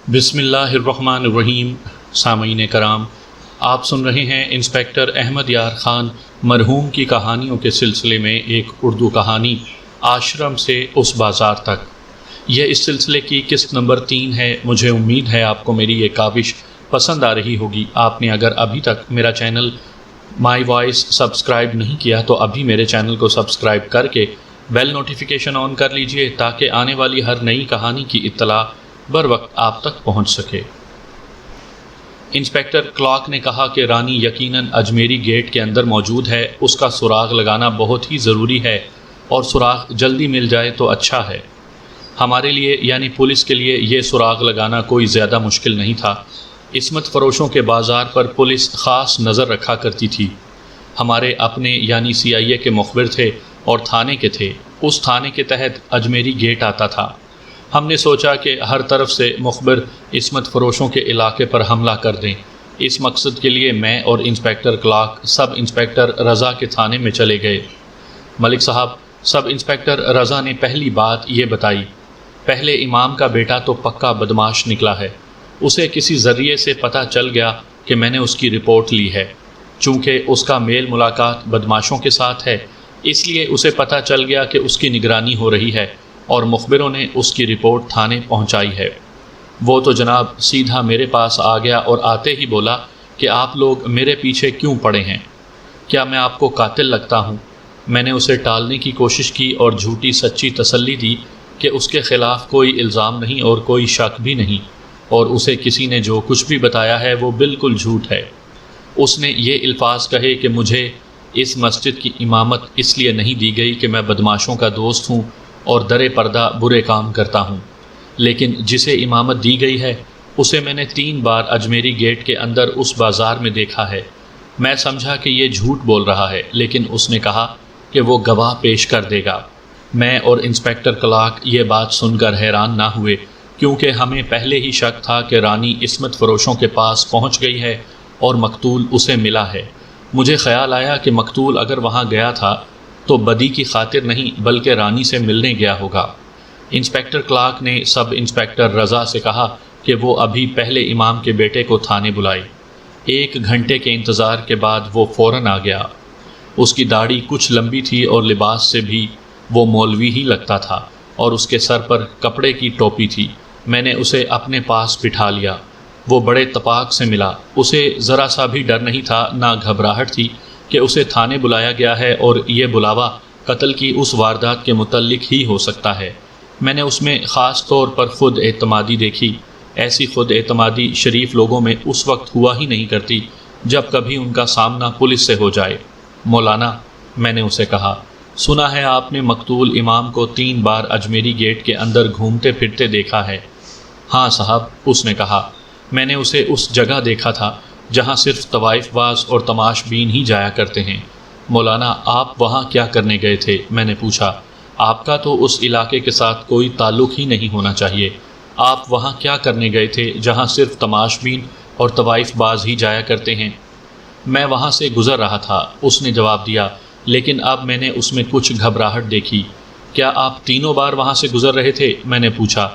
بسم اللہ الرحمن الرحیم۔ سامعین کرام، آپ سن رہے ہیں انسپیکٹر احمد یار خان مرحوم کی کہانیوں کے سلسلے میں ایک اردو کہانی آشرم سے اس بازار تک۔ یہ اس سلسلے کی قسط نمبر 3 ہے۔ مجھے امید ہے آپ کو میری یہ کاوش پسند آ رہی ہوگی۔ آپ نے اگر ابھی تک میرا چینل مائی وائس سبسکرائب نہیں کیا تو ابھی میرے چینل کو سبسکرائب کر کے بیل نوٹیفیکیشن آن کر لیجئے تاکہ آنے والی ہر نئی کہانی کی اطلاع بر وقت آپ تک پہنچ سکے۔ انسپیکٹر کلارک نے کہا کہ رانی یقیناً اجمیری گیٹ کے اندر موجود ہے۔ اس کا سراغ لگانا بہت ہی ضروری ہے اور سراغ جلدی مل جائے تو اچھا ہے۔ ہمارے لیے یعنی پولیس کے لیے یہ سراغ لگانا کوئی زیادہ مشکل نہیں تھا۔ عصمت فروشوں کے بازار پر پولیس خاص نظر رکھا کرتی تھی۔ ہمارے اپنے یعنی CIA کے مخبر تھے اور تھانے کے تھے۔ اس تھانے کے تحت اجمیری گیٹ آتا تھا۔ ہم نے سوچا کہ ہر طرف سے مخبر عصمت فروشوں کے علاقے پر حملہ کر دیں۔ اس مقصد کے لیے میں اور انسپیکٹر کلارک سب انسپیکٹر رضا کے تھانے میں چلے گئے۔ ملک صاحب، سب انسپیکٹر رضا نے پہلی بات یہ بتائی، پہلے امام کا بیٹا تو پکا بدماش نکلا ہے۔ اسے کسی ذریعے سے پتہ چل گیا کہ میں نے اس کی رپورٹ لی ہے۔ چونکہ اس کا میل ملاقات بدماشوں کے ساتھ ہے، اس لیے اسے پتہ چل گیا کہ اس کی نگرانی ہو رہی ہے اور مخبروں نے اس کی رپورٹ تھانے پہنچائی ہے۔ وہ تو جناب سیدھا میرے پاس آ گیا اور آتے ہی بولا کہ آپ لوگ میرے پیچھے کیوں پڑے ہیں؟ کیا میں آپ کو قاتل لگتا ہوں؟ میں نے اسے ٹالنے کی کوشش کی اور جھوٹی سچی تسلی دی کہ اس کے خلاف کوئی الزام نہیں اور کوئی شک بھی نہیں، اور اسے کسی نے جو کچھ بھی بتایا ہے وہ بالکل جھوٹ ہے۔ اس نے یہ الفاظ کہے کہ مجھے اس مسجد کی امامت اس لیے نہیں دی گئی کہ میں بدماشوں کا دوست ہوں اور در پردہ برے کام کرتا ہوں، لیکن جسے امامت دی گئی ہے اسے میں نے 3 بار اجمیری گیٹ کے اندر اس بازار میں دیکھا ہے۔ میں سمجھا کہ یہ جھوٹ بول رہا ہے، لیکن اس نے کہا کہ وہ گواہ پیش کر دے گا۔ میں اور انسپیکٹر کلارک یہ بات سن کر حیران نہ ہوئے، کیونکہ ہمیں پہلے ہی شک تھا کہ رانی عصمت فروشوں کے پاس پہنچ گئی ہے اور مقتول اسے ملا ہے۔ مجھے خیال آیا کہ مقتول اگر وہاں گیا تھا تو بدی کی خاطر نہیں بلکہ رانی سے ملنے گیا ہوگا۔ انسپیکٹر کلارک نے سب انسپیکٹر رضا سے کہا کہ وہ ابھی پہلے امام کے بیٹے کو تھانے بلائے۔ 1 گھنٹے کے انتظار کے بعد وہ فوراً آ گیا۔ اس کی داڑھی کچھ لمبی تھی اور لباس سے بھی وہ مولوی ہی لگتا تھا، اور اس کے سر پر کپڑے کی ٹوپی تھی۔ میں نے اسے اپنے پاس بٹھا لیا۔ وہ بڑے اتفاق سے ملا۔ اسے ذرا سا بھی ڈر نہیں تھا، نہ گھبراہٹ تھی کہ اسے تھانے بلایا گیا ہے اور یہ بلاوا قتل کی اس واردات کے متعلق ہی ہو سکتا ہے۔ میں نے اس میں خاص طور پر خود اعتمادی دیکھی۔ ایسی خود اعتمادی شریف لوگوں میں اس وقت ہوا ہی نہیں کرتی جب کبھی ان کا سامنا پولیس سے ہو جائے۔ مولانا، میں نے اسے کہا، سنا ہے آپ نے مقتول امام کو 3 بار اجمیری گیٹ کے اندر گھومتے پھرتے دیکھا ہے؟ ہاں صاحب، اس نے کہا، میں نے اسے اس جگہ دیکھا تھا جہاں صرف طوائف باز اور تماش بین ہی جایا کرتے ہیں۔ مولانا، آپ وہاں کیا کرنے گئے تھے؟ میں نے پوچھا۔ آپ کا تو اس علاقے کے ساتھ کوئی تعلق ہی نہیں ہونا چاہیے۔ آپ وہاں کیا کرنے گئے تھے جہاں صرف تماش بین اور طوائف باز ہی جایا کرتے ہیں؟ میں وہاں سے گزر رہا تھا، اس نے جواب دیا، لیکن اب میں نے اس میں کچھ گھبراہٹ دیکھی۔ کیا آپ 3 بار وہاں سے گزر رہے تھے؟ میں نے پوچھا۔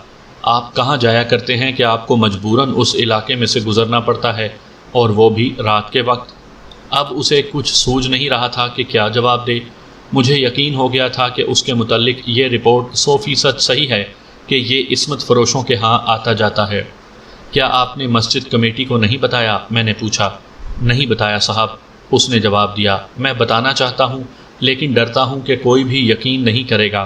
آپ کہاں جایا کرتے ہیں کہ آپ کو مجبوراً اس علاقے میں سے گزرنا پڑتا ہے، اور وہ بھی رات کے وقت؟ اب اسے کچھ سوجھ نہیں رہا تھا کہ کیا جواب دے۔ مجھے یقین ہو گیا تھا کہ اس کے متعلق یہ رپورٹ 100% صحیح ہے کہ یہ عصمت فروشوں کے ہاں آتا جاتا ہے۔ کیا آپ نے مسجد کمیٹی کو نہیں بتایا؟ میں نے پوچھا۔ نہیں بتایا صاحب، اس نے جواب دیا۔ میں بتانا چاہتا ہوں لیکن ڈرتا ہوں کہ کوئی بھی یقین نہیں کرے گا۔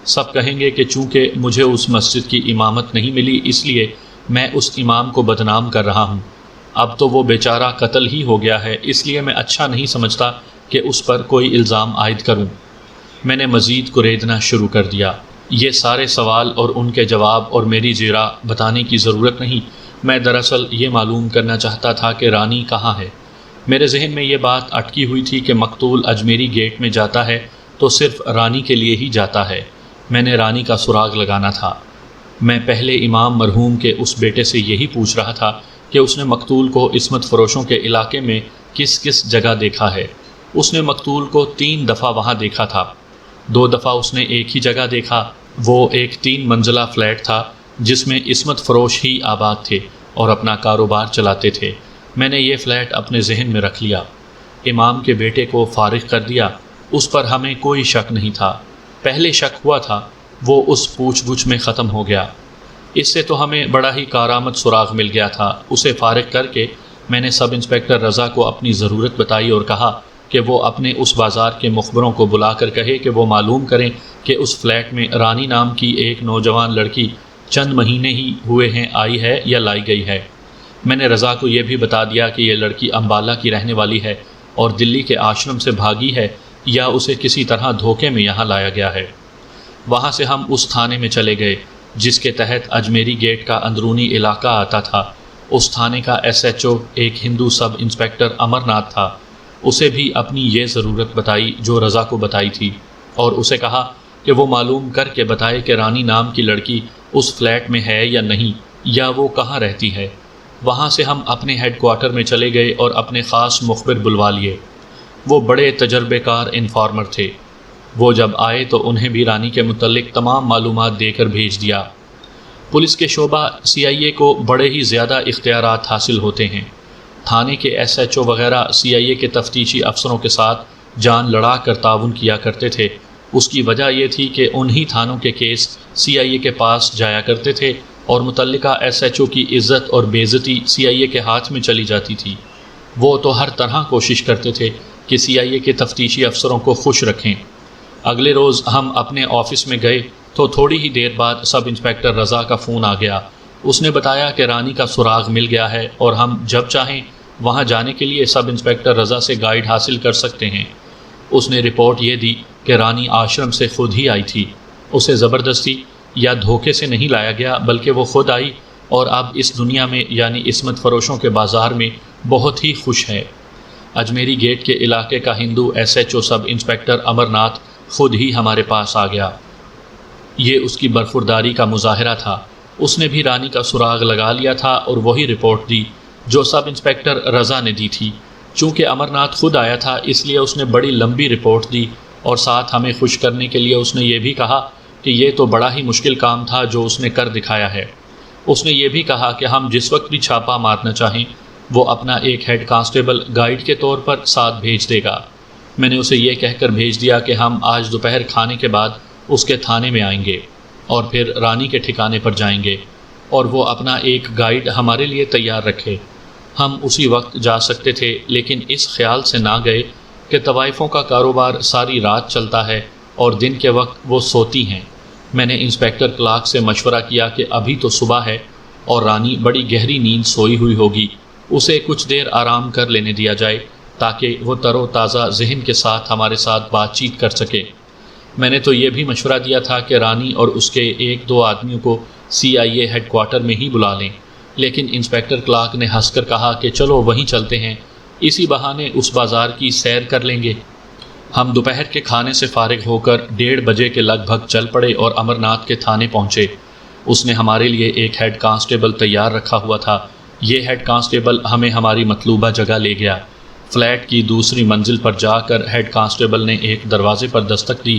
سب کہیں گے کہ چونکہ مجھے اس مسجد کی امامت نہیں ملی اس لیے میں اس امام کو بدنام کر رہا ہوں۔ اب تو وہ بیچارہ قتل ہی ہو گیا ہے، اس لیے میں اچھا نہیں سمجھتا کہ اس پر کوئی الزام عائد کروں۔ میں نے مزید کریدنا شروع کر دیا۔ یہ سارے سوال اور ان کے جواب اور میری زیرہ بتانے کی ضرورت نہیں۔ میں دراصل یہ معلوم کرنا چاہتا تھا کہ رانی کہاں ہے۔ میرے ذہن میں یہ بات اٹکی ہوئی تھی کہ مقتول اجمیری گیٹ میں جاتا ہے تو صرف رانی کے لیے ہی جاتا ہے۔ میں نے رانی کا سراغ لگانا تھا۔ میں پہلے امام مرحوم کے اس بیٹے سے یہی پوچھ رہا تھا کہ اس نے مقتول کو عصمت فروشوں کے علاقے میں کس کس جگہ دیکھا ہے۔ اس نے مقتول کو 3 دفعہ وہاں دیکھا تھا۔ 2 دفعہ اس نے ایک ہی جگہ دیکھا۔ وہ ایک 3 منزلہ فلیٹ تھا جس میں عصمت فروش ہی آباد تھے اور اپنا کاروبار چلاتے تھے۔ میں نے یہ فلیٹ اپنے ذہن میں رکھ لیا۔ امام کے بیٹے کو فارغ کر دیا، اس پر ہمیں کوئی شک نہیں تھا۔ پہلے شک ہوا تھا، وہ اس پوچھ گچھ میں ختم ہو گیا۔ اس سے تو ہمیں بڑا ہی کارآمد سراغ مل گیا تھا۔ اسے فارغ کر کے میں نے سب انسپکٹر رضا کو اپنی ضرورت بتائی اور کہا کہ وہ اپنے اس بازار کے مخبروں کو بلا کر کہے کہ وہ معلوم کریں کہ اس فلیٹ میں رانی نام کی ایک نوجوان لڑکی چند مہینے ہی ہوئے ہیں آئی ہے یا لائی گئی ہے۔ میں نے رضا کو یہ بھی بتا دیا کہ یہ لڑکی امبالہ کی رہنے والی ہے اور دلی کے آشرم سے بھاگی ہے یا اسے کسی طرح دھوکے میں یہاں لایا گیا ہے۔ وہاں سے ہم اس تھانے میں چلے گئے جس کے تحت اجمیری گیٹ کا اندرونی علاقہ آتا تھا۔ اس تھانے کا ایس ایچ او ایک ہندو سب انسپکٹر امرناتھ تھا۔ اسے بھی اپنی یہ ضرورت بتائی جو رضا کو بتائی تھی، اور اسے کہا کہ وہ معلوم کر کے بتائے کہ رانی نام کی لڑکی اس فلیٹ میں ہے یا نہیں، یا وہ کہاں رہتی ہے۔ وہاں سے ہم اپنے ہیڈ کوارٹر میں چلے گئے اور اپنے خاص مخبر بلوا لیے۔ وہ بڑے تجربے کار انفارمر تھے۔ وہ جب آئے تو انہیں بھی رانی کے متعلق تمام معلومات دے کر بھیج دیا۔ پولیس کے شعبہ سی آئی اے کو بڑے ہی زیادہ اختیارات حاصل ہوتے ہیں۔ تھانے کے ایس ایچ او وغیرہ سی آئی اے کے تفتیشی افسروں کے ساتھ جان لڑا کر تعاون کیا کرتے تھے۔ اس کی وجہ یہ تھی کہ انہی تھانوں کے کیس سی آئی اے کے پاس جایا کرتے تھے اور متعلقہ ایس ایچ او کی عزت اور بے عزتی سی آئی اے کے ہاتھ میں چلی جاتی تھی۔ وہ تو ہر طرح کوشش کرتے تھے کہ سی آئی اے کے تفتیشی افسروں کو خوش رکھیں۔ اگلے روز ہم اپنے آفس میں گئے تو تھوڑی ہی دیر بعد سب انسپکٹر رضا کا فون آ گیا۔ اس نے بتایا کہ رانی کا سراغ مل گیا ہے اور ہم جب چاہیں وہاں جانے کے لیے سب انسپکٹر رضا سے گائیڈ حاصل کر سکتے ہیں۔ اس نے رپورٹ یہ دی کہ رانی آشرم سے خود ہی آئی تھی۔ اسے زبردستی یا دھوکے سے نہیں لایا گیا، بلکہ وہ خود آئی اور اب اس دنیا میں یعنی عصمت فروشوں کے بازار میں بہت ہی خوش ہے۔ اجمیری گیٹ کے علاقے کا ہندو S H O sub inspector Amarnath خود ہی ہمارے پاس آ گیا۔ یہ اس کی برخورداری کا مظاہرہ تھا۔ اس نے بھی رانی کا سراغ لگا لیا تھا اور وہی رپورٹ دی جو سب انسپکٹر رضا نے دی تھی۔ چونکہ امرناتھ خود آیا تھا اس لیے اس نے بڑی لمبی رپورٹ دی، اور ساتھ ہمیں خوش کرنے کے لیے اس نے یہ بھی کہا کہ یہ تو بڑا ہی مشکل کام تھا جو اس نے کر دکھایا ہے۔ اس نے یہ بھی کہا کہ ہم جس وقت بھی چھاپا مارنا چاہیں وہ اپنا ایک ہیڈ کانسٹیبل گائیڈ کے طور پر ساتھ بھیج دے گا۔ میں نے اسے یہ کہہ کر بھیج دیا کہ ہم آج دوپہر کھانے کے بعد اس کے تھانے میں آئیں گے اور پھر رانی کے ٹھکانے پر جائیں گے، اور وہ اپنا ایک گائیڈ ہمارے لیے تیار رکھے۔ ہم اسی وقت جا سکتے تھے، لیکن اس خیال سے نہ گئے کہ طوائفوں کا کاروبار ساری رات چلتا ہے اور دن کے وقت وہ سوتی ہیں۔ میں نے انسپکٹر کلارک سے مشورہ کیا کہ ابھی تو صبح ہے اور رانی بڑی گہری نیند سوئی ہوئی ہوگی، اسے کچھ دیر آرام کر لینے دیا جائے تاکہ وہ تر و تازہ ذہن کے ساتھ ہمارے ساتھ بات چیت کر سکے۔ میں نے تو یہ بھی مشورہ دیا تھا کہ رانی اور اس کے ایک دو آدمیوں کو سی آئی اے ہیڈ کوارٹر میں ہی بلا لیں، لیکن انسپکٹر کلارک نے ہنس کر کہا کہ چلو وہیں چلتے ہیں، اسی بہانے اس بازار کی سیر کر لیں گے۔ ہم دوپہر کے کھانے سے فارغ ہو کر 1:30 بجے کے لگ بھگ چل پڑے اور امرناتھ کے تھانے پہنچے۔ اس نے ہمارے لیے ایک ہیڈ کانسٹیبل تیار رکھا ہوا تھا۔ یہ ہیڈ کانسٹیبل ہمیں ہماری مطلوبہ جگہ لے گیا۔ فلیٹ کی دوسری منزل پر جا کر ہیڈ کانسٹیبل نے ایک دروازے پر دستک دی۔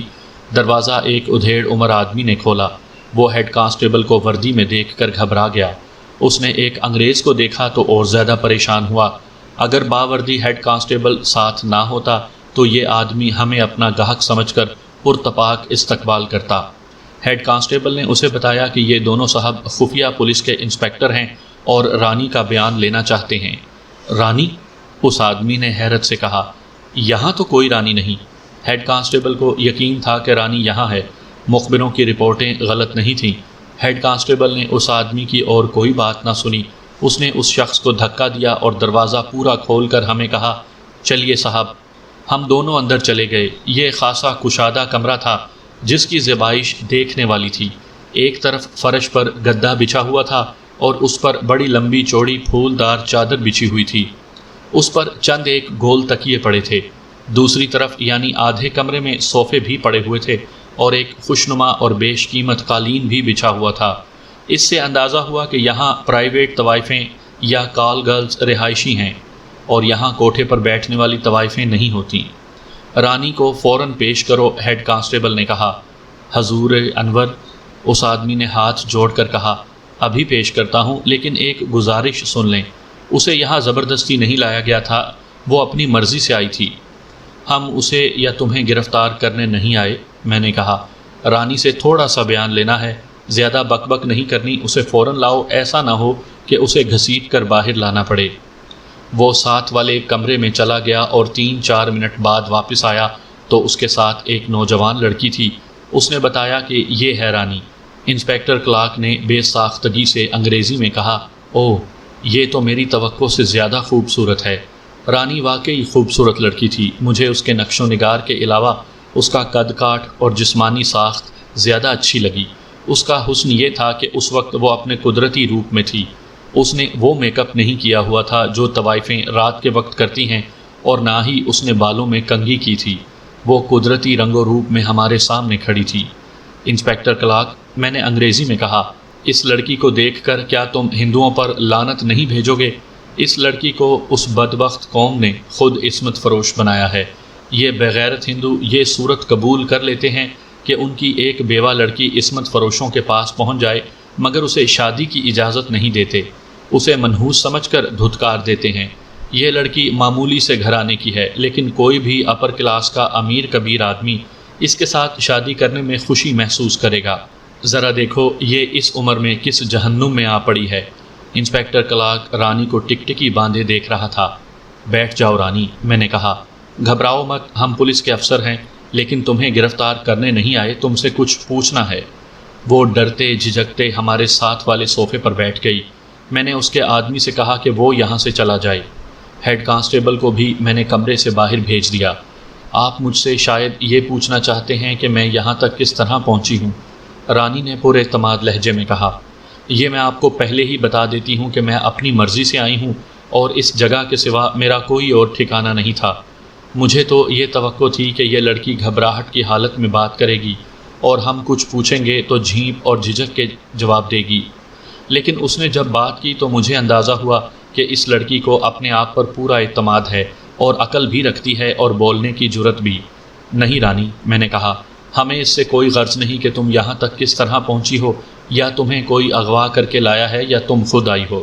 دروازہ ایک ادھیڑ عمر آدمی نے کھولا۔ وہ ہیڈ کانسٹیبل کو وردی میں دیکھ کر گھبرا گیا۔ اس نے ایک انگریز کو دیکھا تو اور زیادہ پریشان ہوا۔ اگر باوردی ہیڈ کانسٹیبل ساتھ نہ ہوتا تو یہ آدمی ہمیں اپنا گاہک سمجھ کر پرتپاک استقبال کرتا۔ ہیڈ کانسٹیبل نے اسے بتایا کہ یہ دونوں صاحب خفیہ پولیس کے انسپکٹر ہیں اور رانی کا بیان لینا چاہتے ہیں۔ رانی؟ اس آدمی نے حیرت سے کہا، یہاں تو کوئی رانی نہیں۔ ہیڈ کانسٹیبل کو یقین تھا کہ رانی یہاں ہے، مخبروں کی رپورٹیں غلط نہیں تھیں۔ ہیڈ کانسٹیبل نے اس آدمی کی اور کوئی بات نہ سنی۔ اس نے اس شخص کو دھکا دیا اور دروازہ پورا کھول کر ہمیں کہا، چلیے صاحب۔ ہم دونوں اندر چلے گئے۔ یہ خاصا کشادہ کمرہ تھا جس کی زیبائش دیکھنے والی تھی۔ ایک طرف فرش پر گدا بچھا ہوا تھا اور اس پر بڑی لمبی چوڑی پھولدار چادر بچھی ہوئی تھی۔ اس پر چند ایک گول تکیے پڑے تھے۔ دوسری طرف یعنی آدھے کمرے میں صوفے بھی پڑے ہوئے تھے اور ایک خوشنما اور بیش قیمت قالین بھی بچھا ہوا تھا۔ اس سے اندازہ ہوا کہ یہاں پرائیویٹ طوائفیں یا کال گرلز رہائشی ہیں اور یہاں کوٹھے پر بیٹھنے والی طوائفیں نہیں ہوتیں۔ رانی کو فوراً پیش کرو، ہیڈ کانسٹیبل نے کہا۔ حضور انور، اس آدمی نے ہاتھ جوڑ کر کہا، ابھی پیش کرتا ہوں، لیکن ایک گزارش سن لیں۔ اسے یہاں زبردستی نہیں لایا گیا تھا، وہ اپنی مرضی سے آئی تھی۔ ہم اسے یا تمہیں گرفتار کرنے نہیں آئے، میں نے کہا۔ رانی سے تھوڑا سا بیان لینا ہے، زیادہ بک بک نہیں کرنی، اسے فوراً لاؤ، ایسا نہ ہو کہ اسے گھسیٹ کر باہر لانا پڑے۔ وہ ساتھ والے کمرے میں چلا گیا اور 3-4 منٹ بعد واپس آیا تو اس کے ساتھ ایک نوجوان لڑکی تھی۔ اس نے بتایا کہ یہ ہے رانی۔ انسپکٹر کلارک نے بے ساختگی سے انگریزی میں کہا، اوہ، یہ تو میری توقع سے زیادہ خوبصورت ہے۔ رانی واقعی خوبصورت لڑکی تھی۔ مجھے اس کے نقش و نگار کے علاوہ اس کا قد کاٹ اور جسمانی ساخت زیادہ اچھی لگی۔ اس کا حسن یہ تھا کہ اس وقت وہ اپنے قدرتی روپ میں تھی۔ اس نے وہ میک اپ نہیں کیا ہوا تھا جو طوائفیں رات کے وقت کرتی ہیں، اور نہ ہی اس نے بالوں میں کنگھی کی تھی۔ وہ قدرتی رنگ و روپ میں ہمارے سامنے کھڑی تھی۔ انسپکٹر کلارک، میں نے انگریزی میں کہا، اس لڑکی کو دیکھ کر کیا تم ہندوؤں پر لعنت نہیں بھیجو گے؟ اس لڑکی کو اس بدبخت قوم نے خود عصمت فروش بنایا ہے۔ یہ بغیرت ہندو یہ صورت قبول کر لیتے ہیں کہ ان کی ایک بیوہ لڑکی عصمت فروشوں کے پاس پہنچ جائے، مگر اسے شادی کی اجازت نہیں دیتے، اسے منحوس سمجھ کر دھتکار دیتے ہیں۔ یہ لڑکی معمولی سے گھرانے کی ہے، لیکن کوئی بھی اپر کلاس کا امیر کبیر آدمی اس کے ساتھ شادی کرنے میں خوشی محسوس کرے گا۔ ذرا دیکھو یہ اس عمر میں کس جہنم میں آ پڑی ہے۔ انسپکٹر کلارک رانی کو ٹکٹکی باندھے دیکھ رہا تھا۔ بیٹھ جاؤ رانی، میں نے کہا، گھبراؤ مت، ہم پولیس کے افسر ہیں، لیکن تمہیں گرفتار کرنے نہیں آئے، تم سے کچھ پوچھنا ہے۔ وہ ڈرتے جھجکتے ہمارے ساتھ والے صوفے پر بیٹھ گئی۔ میں نے اس کے آدمی سے کہا کہ وہ یہاں سے چلا جائے۔ ہیڈ کانسٹیبل کو بھی میں نے کمرے سے باہر بھیج دیا۔ آپ مجھ سے شاید یہ پوچھنا چاہتے ہیں کہ میں یہاں تک کس طرح پہنچی ہوں، رانی نے پر اعتماد لہجے میں کہا۔ یہ میں آپ کو پہلے ہی بتا دیتی ہوں کہ میں اپنی مرضی سے آئی ہوں اور اس جگہ کے سوا میرا کوئی اور ٹھکانہ نہیں تھا۔ مجھے تو یہ توقع تھی کہ یہ لڑکی گھبراہٹ کی حالت میں بات کرے گی اور ہم کچھ پوچھیں گے تو جھینپ اور جھجک کے جواب دے گی، لیکن اس نے جب بات کی تو مجھے اندازہ ہوا کہ اس لڑکی کو اپنے آپ پر پورا اعتماد ہے اور عقل بھی رکھتی ہے اور بولنے کی جرت بھی۔ نہیں رانی، میں نے کہا، ہمیں اس سے کوئی غرض نہیں کہ تم یہاں تک کس طرح پہنچی ہو، یا تمہیں کوئی اغوا کر کے لایا ہے یا تم خود آئی ہو۔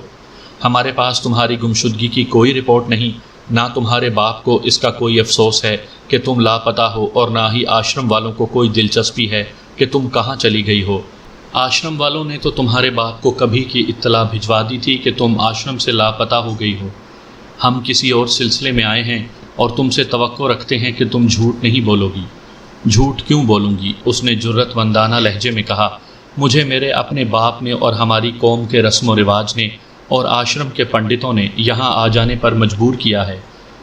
ہمارے پاس تمہاری گمشدگی کی کوئی رپورٹ نہیں، نہ تمہارے باپ کو اس کا کوئی افسوس ہے کہ تم لاپتہ ہو، اور نہ ہی آشرم والوں کو کوئی دلچسپی ہے کہ تم کہاں چلی گئی ہو۔ آشرم والوں نے تو تمہارے باپ کو کبھی کی اطلاع بھجوا دی تھی کہ تم آشرم سے لاپتہ ہو گئی ہو۔ ہم کسی اور سلسلے میں آئے ہیں اور تم سے توقع رکھتے ہیں کہ تم جھوٹ نہیں بولو گی۔ جھوٹ کیوں بولوں گی؟ اس نے جرت مندانہ لہجے میں کہا۔ مجھے میرے اپنے باپ نے اور ہماری قوم کے رسم و رواج نے اور آشرم کے پنڈتوں نے یہاں آ جانے پر مجبور کیا ہے۔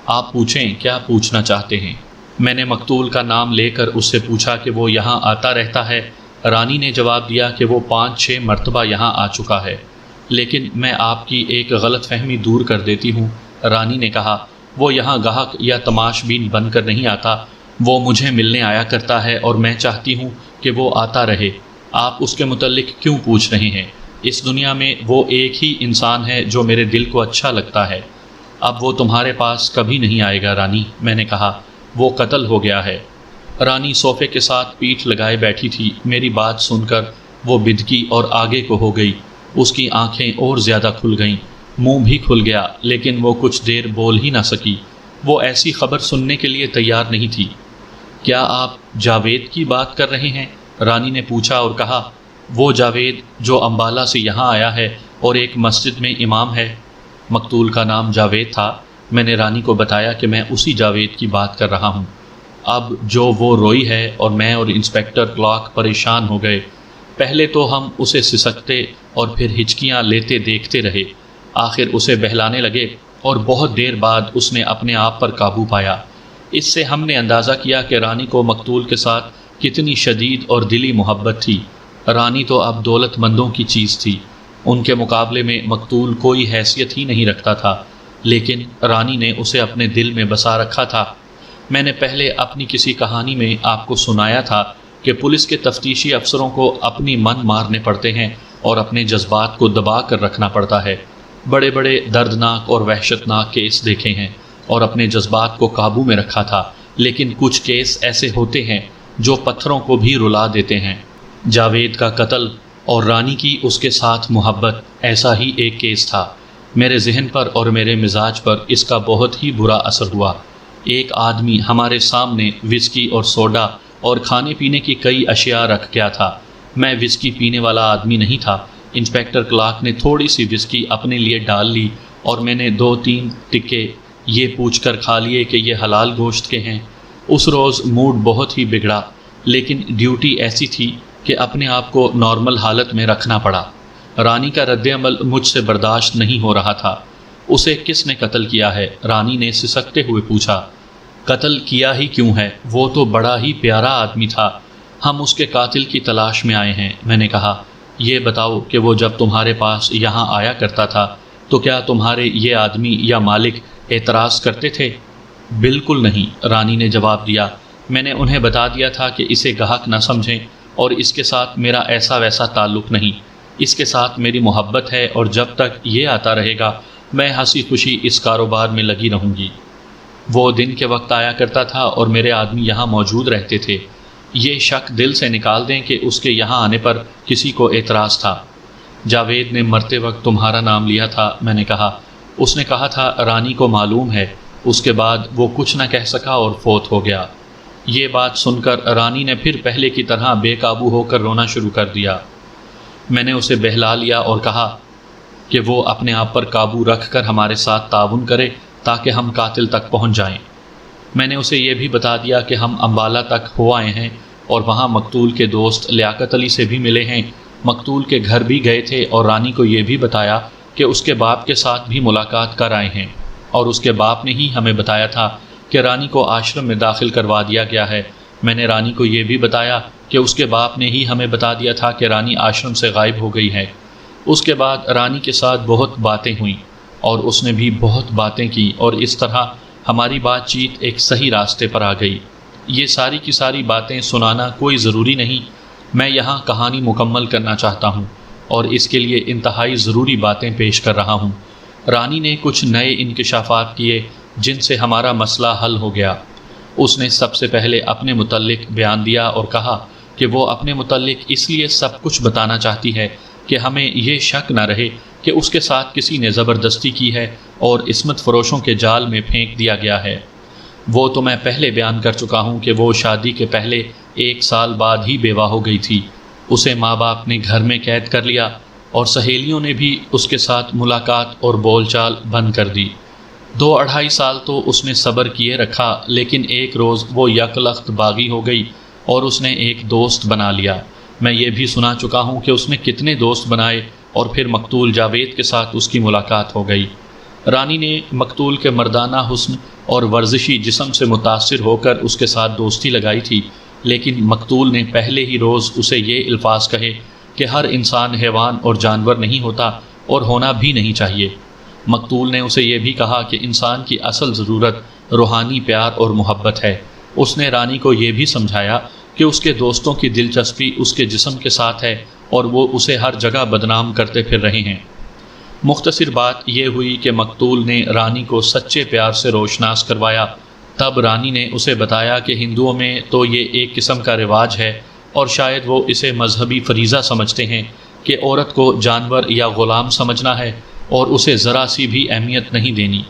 آپ پوچھیں کیا پوچھنا چاہتے ہیں۔ میں نے مقتول کا نام لے کر اس سے پوچھا کہ وہ یہاں آتا رہتا ہے۔ رانی نے جواب دیا کہ وہ 5-6 مرتبہ یہاں آ چکا ہے، لیکن میں آپ کی ایک غلط فہمی دور کر دیتی ہوں۔ رانی نے کہا، وہ یہاں گاہک یا تماش بین بن کر نہیں آتا، وہ مجھے ملنے آیا کرتا ہے اور میں چاہتی ہوں کہ وہ آتا رہے۔ آپ اس کے متعلق کیوں پوچھ رہے ہیں؟ اس دنیا میں وہ ایک ہی انسان ہے جو میرے دل کو اچھا لگتا ہے۔ اب وہ تمہارے پاس کبھی نہیں آئے گا رانی، میں نے کہا، وہ قتل ہو گیا ہے۔ رانی صوفے کے ساتھ پیٹھ لگائے بیٹھی تھی۔ میری بات سن کر وہ بدکی اور آگے کو ہو گئی۔ اس کی آنکھیں اور زیادہ کھل گئیں، منہ بھی کھل گیا، لیکن وہ کچھ دیر بول ہی نہ سکی۔ وہ ایسی خبر سننے کے لیے تیار نہیں تھی۔ کیا آپ جاوید کی بات کر رہے ہیں؟ رانی نے پوچھا اور کہا، وہ جاوید جو امبالہ سے یہاں آیا ہے اور ایک مسجد میں امام ہے۔ مقتول کا نام جاوید تھا۔ میں نے رانی کو بتایا کہ میں اسی جاوید کی بات کر رہا ہوں۔ اب جو وہ روئی ہے اور میں اور انسپکٹر کلارک پریشان ہو گئے۔ پہلے تو ہم اسے سسکتے اور پھر ہچکیاں لیتے دیکھتے رہے، آخر اسے بہلانے لگے اور بہت دیر بعد اس نے اپنے آپ پر قابو پایا۔ اس سے ہم نے اندازہ کیا کہ رانی کو مقتول کے ساتھ کتنی شدید اور دلی محبت تھی۔ رانی تو اب دولت مندوں کی چیز تھی، ان کے مقابلے میں مقتول کوئی حیثیت ہی نہیں رکھتا تھا، لیکن رانی نے اسے اپنے دل میں بسا رکھا تھا۔ میں نے پہلے اپنی کسی کہانی میں آپ کو سنایا تھا کہ پولیس کے تفتیشی افسروں کو اپنی من مارنے پڑتے ہیں اور اپنے جذبات کو دبا کر رکھنا پڑتا ہے۔ بڑے بڑے دردناک اور وحشتناک کیس دیکھے ہیں اور اپنے جذبات کو قابو میں رکھا تھا، لیکن کچھ کیس ایسے ہوتے ہیں جو پتھروں کو بھی رلا دیتے ہیں۔ جاوید کا قتل اور رانی کی اس کے ساتھ محبت ایسا ہی ایک کیس تھا۔ میرے ذہن پر اور میرے مزاج پر اس کا بہت ہی برا اثر ہوا۔ ایک آدمی ہمارے سامنے وسکی اور سوڈا اور کھانے پینے کی کئی اشیاء رکھ گیا تھا۔ میں وسکی پینے والا آدمی نہیں تھا۔ انسپیکٹر کلارک نے تھوڑی سی وسکی اپنے لیے ڈال لی اور میں نے 2-3 ٹکے یہ پوچھ کر کھا لیے کہ یہ حلال گوشت کے ہیں۔ اس روز موڈ بہت ہی بگڑا، لیکن ڈیوٹی ایسی تھی کہ اپنے آپ کو نارمل حالت میں رکھنا پڑا۔ رانی کا رد عمل مجھ سے برداشت نہیں ہو رہا تھا۔ اسے کس نے قتل کیا ہے؟ رانی نے سسکتے ہوئے پوچھا۔ قتل کیا ہی کیوں ہے؟ وہ تو بڑا ہی پیارا آدمی تھا۔ ہم اس کے قاتل کی تلاش میں آئے ہیں۔ میں نے کہا، یہ بتاؤ کہ وہ جب تمہارے پاس یہاں آیا کرتا تھا تو کیا تمہارے یہ آدمی یا مالک اعتراض کرتے تھے؟ بالکل نہیں، رانی نے جواب دیا۔ میں نے انہیں بتا دیا تھا کہ اسے گاہک نہ سمجھیں اور اس کے ساتھ میرا ایسا ویسا تعلق نہیں۔ اس کے ساتھ میری محبت ہے اور جب تک یہ آتا رہے گا میں ہنسی خوشی اس کاروبار میں لگی رہوں گی۔ وہ دن کے وقت آیا کرتا تھا اور میرے آدمی یہاں موجود رہتے تھے۔ یہ شک دل سے نکال دیں کہ اس کے یہاں آنے پر کسی کو اعتراض تھا۔ جاوید نے مرتے وقت تمہارا نام لیا تھا، میں نے کہا۔ اس نے کہا تھا رانی کو معلوم ہے۔ اس کے بعد وہ کچھ نہ کہہ سکا اور فوت ہو گیا۔ یہ بات سن کر رانی نے پھر پہلے کی طرح بے قابو ہو کر رونا شروع کر دیا۔ میں نے اسے بہلا لیا اور کہا کہ وہ اپنے آپ پر قابو رکھ کر ہمارے ساتھ تعاون کرے تاکہ ہم قاتل تک پہنچ جائیں۔ میں نے اسے یہ بھی بتا دیا کہ ہم امبالہ تک ہو آئے ہیں اور وہاں مقتول کے دوست لیاقت علی سے بھی ملے ہیں، مقتول کے گھر بھی گئے تھے، اور رانی کو یہ بھی بتایا کہ اس کے باپ کے ساتھ بھی ملاقات کر آئے ہیں، اور اس کے باپ نے ہی ہمیں بتایا تھا کہ رانی کو آشرم میں داخل کروا دیا گیا ہے۔ میں نے رانی کو یہ بھی بتایا کہ اس کے باپ نے ہی ہمیں بتا دیا تھا کہ رانی آشرم سے غائب ہو گئی ہے۔ اس کے بعد رانی کے ساتھ بہت باتیں ہوئیں اور اس نے بھی بہت باتیں کی، اور اس طرح ہماری بات چیت ایک صحیح راستے پر آ گئی۔ یہ ساری کی ساری باتیں سنانا کوئی ضروری نہیں، میں یہاں کہانی مکمل کرنا چاہتا ہوں اور اس کے لیے انتہائی ضروری باتیں پیش کر رہا ہوں۔ رانی نے کچھ نئے انکشافات کیے جن سے ہمارا مسئلہ حل ہو گیا۔ اس نے سب سے پہلے اپنے متعلق بیان دیا اور کہا کہ وہ اپنے متعلق اس لیے سب کچھ بتانا چاہتی ہے کہ ہمیں یہ شک نہ رہے کہ اس کے ساتھ کسی نے زبردستی کی ہے اور عصمت فروشوں کے جال میں پھینک دیا گیا ہے۔ وہ تو میں پہلے بیان کر چکا ہوں کہ وہ شادی کے پہلے 1 سال بعد ہی بیوہ ہو گئی تھی۔ اسے ماں باپ نے گھر میں قید کر لیا اور سہیلیوں نے بھی اس کے ساتھ ملاقات اور بول چال بند کر دی۔ 2-2.5 سال تو اس نے صبر کیے رکھا، لیکن ایک روز وہ یکلخت باغی ہو گئی اور اس نے ایک دوست بنا لیا۔ میں یہ بھی سنا چکا ہوں کہ اس نے کتنے دوست بنائے اور پھر مقتول جاوید کے ساتھ اس کی ملاقات ہو گئی۔ رانی نے مقتول کے مردانہ حسن اور ورزشی جسم سے متاثر ہو کر اس کے ساتھ دوستی لگائی تھی، لیکن مقتول نے پہلے ہی روز اسے یہ الفاظ کہے کہ ہر انسان حیوان اور جانور نہیں ہوتا اور ہونا بھی نہیں چاہیے۔ مقتول نے اسے یہ بھی کہا کہ انسان کی اصل ضرورت روحانی پیار اور محبت ہے۔ اس نے رانی کو یہ بھی سمجھایا کہ اس کے دوستوں کی دلچسپی اس کے جسم کے ساتھ ہے اور وہ اسے ہر جگہ بدنام کرتے پھر رہے ہیں۔ مختصر بات یہ ہوئی کہ مقتول نے رانی کو سچے پیار سے روشناس کروایا۔ تب رانی نے اسے بتایا کہ ہندوؤں میں تو یہ ایک قسم کا رواج ہے اور شاید وہ اسے مذہبی فریضہ سمجھتے ہیں کہ عورت کو جانور یا غلام سمجھنا ہے اور اسے ذرا سی بھی اہمیت نہیں دینی۔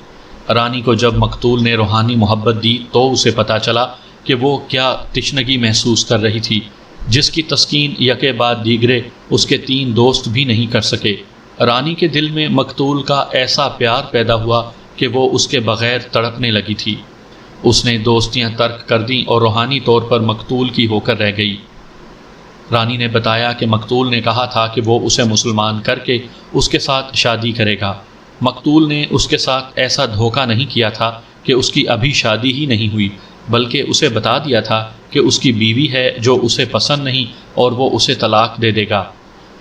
رانی کو جب مقتول نے روحانی محبت دی تو اسے پتہ چلا کہ وہ کیا تشنگی محسوس کر رہی تھی، جس کی تسکین یکے بعد دیگرے اس کے 3 دوست بھی نہیں کر سکے۔ رانی کے دل میں مقتول کا ایسا پیار پیدا ہوا کہ وہ اس کے بغیر تڑپنے لگی تھی۔ اس نے دوستیاں ترک کر دیں اور روحانی طور پر مقتول کی ہو کر رہ گئی۔ رانی نے بتایا کہ مقتول نے کہا تھا کہ وہ اسے مسلمان کر کے اس کے ساتھ شادی کرے گا۔ مقتول نے اس کے ساتھ ایسا دھوکہ نہیں کیا تھا کہ اس کی ابھی شادی ہی نہیں ہوئی، بلکہ اسے بتا دیا تھا کہ اس کی بیوی ہے جو اسے پسند نہیں اور وہ اسے طلاق دے دے گا۔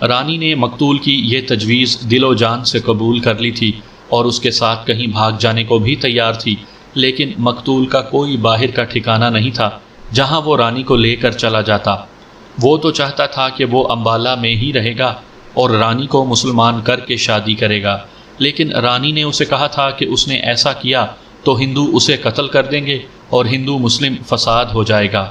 رانی نے مقتول کی یہ تجویز دل و جان سے قبول کر لی تھی اور اس کے ساتھ کہیں بھاگ جانے کو بھی تیار تھی، لیکن مقتول کا کوئی باہر کا ٹھکانہ نہیں تھا جہاں وہ رانی کو لے کر چلا جاتا۔ وہ تو چاہتا تھا کہ وہ امبالہ میں ہی رہے گا اور رانی کو مسلمان کر کے شادی کرے گا، لیکن رانی نے اسے کہا تھا کہ اس نے ایسا کیا تو ہندو اسے قتل کر دیں گے اور ہندو مسلم فساد ہو جائے گا۔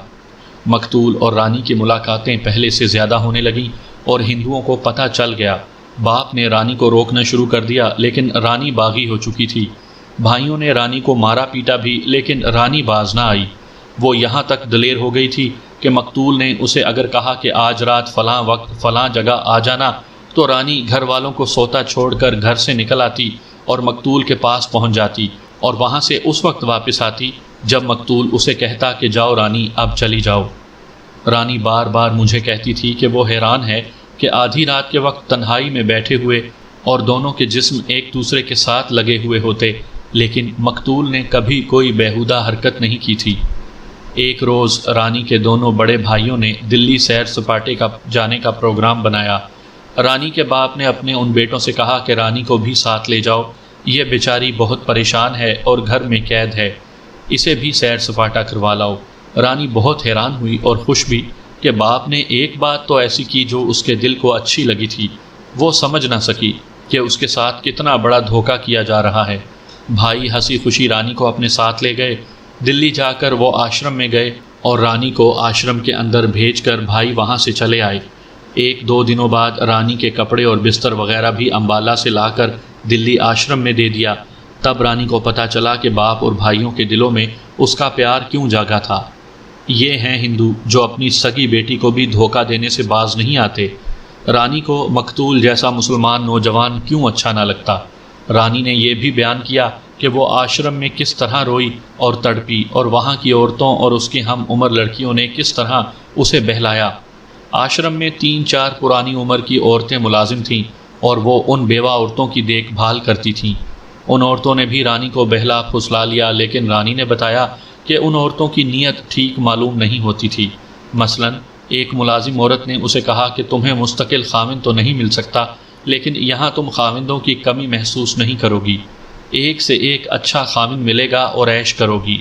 مقتول اور رانی کی ملاقاتیں پہلے سے زیادہ ہونے لگیں اور ہندوؤں کو پتہ چل گیا۔ باپ نے رانی کو روکنا شروع کر دیا، لیکن رانی باغی ہو چکی تھی۔ بھائیوں نے رانی کو مارا پیٹا بھی، لیکن رانی باز نہ آئی۔ وہ یہاں تک دلیر ہو گئی تھی کہ مقتول نے اسے اگر کہا کہ آج رات فلاں وقت فلاں جگہ آ جانا، تو رانی گھر والوں کو سوتا چھوڑ کر گھر سے نکل آتی اور مقتول کے پاس پہنچ جاتی، اور وہاں سے اس وقت واپس آتی جب مقتول اسے کہتا کہ جاؤ رانی، اب چلی جاؤ۔ رانی بار بار مجھے کہتی تھی کہ وہ حیران ہے کہ آدھی رات کے وقت تنہائی میں بیٹھے ہوئے اور دونوں کے جسم ایک دوسرے کے ساتھ لگے ہوئے ہوتے، لیکن مقتول نے کبھی کوئی بیہودہ حرکت نہیں کی تھی۔ ایک روز رانی کے دونوں بڑے بھائیوں نے دلی سیر سپاٹے کا جانے کا پروگرام بنایا۔ رانی کے باپ نے اپنے ان بیٹوں سے کہا کہ رانی کو بھی ساتھ لے جاؤ، یہ بیچاری بہت پریشان ہے اور گھر میں قید ہے، اسے بھی سیر سپاٹا کروا لاؤ۔ رانی بہت حیران ہوئی اور خوش بھی کہ باپ نے ایک بات تو ایسی کی جو اس کے دل کو اچھی لگی تھی۔ وہ سمجھ نہ سکی کہ اس کے ساتھ کتنا بڑا دھوکہ کیا جا رہا ہے۔ بھائی ہنسی خوشی رانی کو اپنے ساتھ لے گئے۔ دلی جا کر وہ آشرم میں گئے اور رانی کو آشرم کے اندر بھیج کر بھائی وہاں سے چلے آئے۔ ایک دو دنوں بعد رانی کے کپڑے اور بستر وغیرہ بھی امبالہ سے لا کر دلی آشرم میں دے دیا۔ تب رانی کو پتہ چلا کہ باپ اور بھائیوں کے دلوں میں اس کا پیار کیوں جاگا تھا۔ یہ ہیں ہندو جو اپنی سگی بیٹی کو بھی دھوکہ دینے سے باز نہیں آتے۔ رانی کو مقتول جیسا مسلمان نوجوان کیوں اچھا نہ لگتا۔ رانی نے یہ بھی بیان کیا کہ وہ آشرم میں کس طرح روئی اور تڑپی، اور وہاں کی عورتوں اور اس کی ہم عمر لڑکیوں نے کس طرح اسے بہلایا۔ آشرم میں 3-4 پرانی عمر کی عورتیں ملازم تھیں اور وہ ان بیوہ عورتوں کی دیکھ بھال کرتی تھیں۔ ان عورتوں نے بھی رانی کو بہلا پھسلا لیا، لیکن رانی نے بتایا کہ ان عورتوں کی نیت ٹھیک معلوم نہیں ہوتی تھی۔ مثلا ایک ملازم عورت نے اسے کہا کہ تمہیں مستقل خاوند تو نہیں مل سکتا، لیکن یہاں تم خاوندوں کی کمی محسوس نہیں کرو گی، ایک سے ایک اچھا خاوند ملے گا اور عیش کرو گی۔